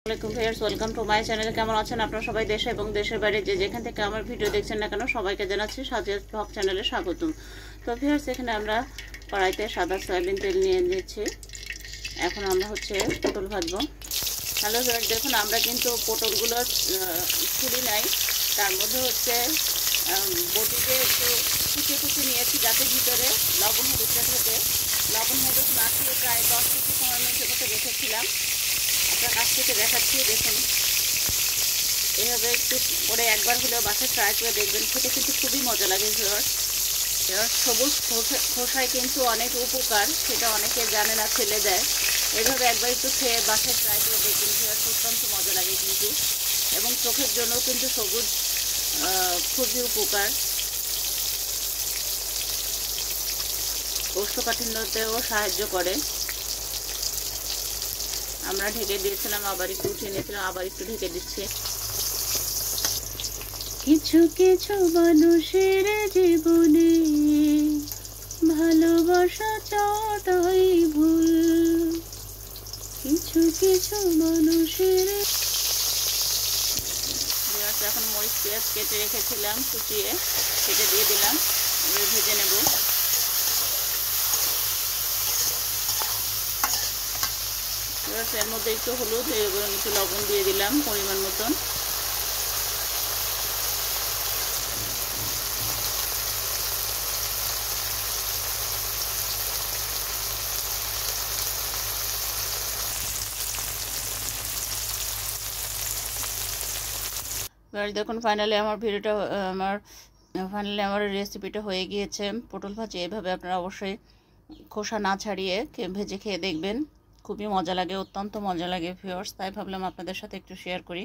আসসালামু আলাইকুম welcome to my channel. কেমন আছেন আপনারা সবাই? দেশে এবং দেশের বাইরে যে যেখান থেকে আমার ভিডিও দেখছেন না কেন সবাইকে জানাচ্ছি সাজিয়াস ব্লগ চ্যানেলে স্বাগতম। তো ভিউয়ার্স, এখানে আমরা কড়াইতে সাদা সয়াবিন তেল নিয়ে নিয়েছি। এখন আমরা পটল ভাজবো। হ্যালো ভিউয়ার্স, দেখুন আমরা কিন্তু পটলগুলো ছুলি নাই, তার মধ্যে বটিতে একটু কুচি নিয়েছি যাতে ভিতরে লবণ হলুদটা ঢোকে। লবণ হলুদ মাখিয়ে প্রায় 10 থেকে 15 মিনিটের মতো রেখেছিলাম। আপনার কাছ থেকে দেখাচ্ছি, দেখুন এভাবে একটু করে একবার হলেও বাসায় ট্রাই করে দেখবেন, খেতে কিন্তু খুবই মজা লাগে। সবুজ খোসায় কিন্তু অনেক উপকার, সেটা অনেকে জানে না, ফেলে দেয়। এভাবে একবার একটু খেয়ে বাসায় ট্রাই করে দেখবেন, অত্যন্ত মজা লাগে কিন্তু, এবং চোখের জন্য কিন্তু সবুজ খুবই উপকার। কোষ্ঠকাঠিন্যতেও সাহায্য করে। আমরা ঢেকে দিয়েছিলাম, আবার একটু উঠিয়ে নিয়েছিলাম, আবার একটু ঢেকে দিচ্ছি। কিছু কিছু মানুষের জীবনে ভালোবাসা চাওয়াটাই ভুল। কিছু কিছু মানুষের। এখন মরিচ পেঁয়াজ কেটে রেখেছিলাম, কুচিয়ে কেটে দিয়ে দিলাম, ভেজে নেব। এর মধ্যে একটু হলুদ এবং একটু লবণ দিয়ে দিলাম পরিমাণ মতন। দেখুন ফাইনালি আমার রেসিপিটা হয়ে গিয়েছে। পটল ভাজি এভাবে আপনারা অবশ্যই খোসা না ছাড়িয়ে ভেজে খেয়ে দেখবেন, খুবই মজা লাগে, অত্যন্ত মজা লাগে ভিউয়ার্স। তাই ভাবলাম আপনাদের সাথে একটু শেয়ার করি।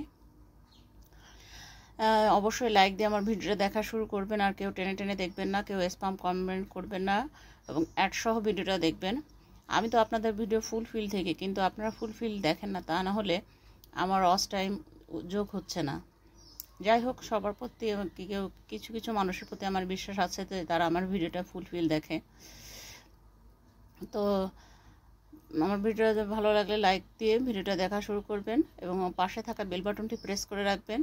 অবশ্যই লাইক দিয়ে আমার ভিডিওটা দেখা শুরু করবেন, আর কেউ টেনে টেনে দেখবেন না, কেউ স্প্যাম কমেন্ট করবেন না, এবং অ্যাডসহ ভিডিওটা দেখবেন। আমি তো আপনাদের ভিডিও ফুলফিল থেকে, কিন্তু আপনারা ফুলফিল দেখেন না, তা না হলে আমার অস টাইম যোগ হচ্ছে না। যাই হোক, সবার প্রতি কিছু কিছু মানুষের প্রতি আমার বিশ্বাস আছে যে তারা আমার ভিডিওটা ফুলফিল দেখে। তো আমার ভিডিওটা ভালো লাগলে লাইক দিয়ে ভিডিওটা দেখা শুরু করবেন, এবং পাশে থাকা বেল বাটনটি প্রেস করে রাখবেন,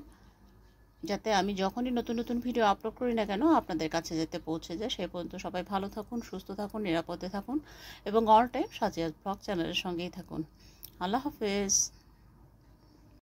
যাতে আমি যখনই নতুন নতুন ভিডিও আপলোড করি না কেন আপনাদের কাছে যেতে পৌঁছে যায়। সেই পর্যন্ত সবাই ভালো থাকুন, সুস্থ থাকুন, নিরাপদে থাকুন, এবং অল টাইম সাজিয়াস ব্লগ চ্যানেলের সঙ্গেই থাকুন। আল্লাহ হাফেজ।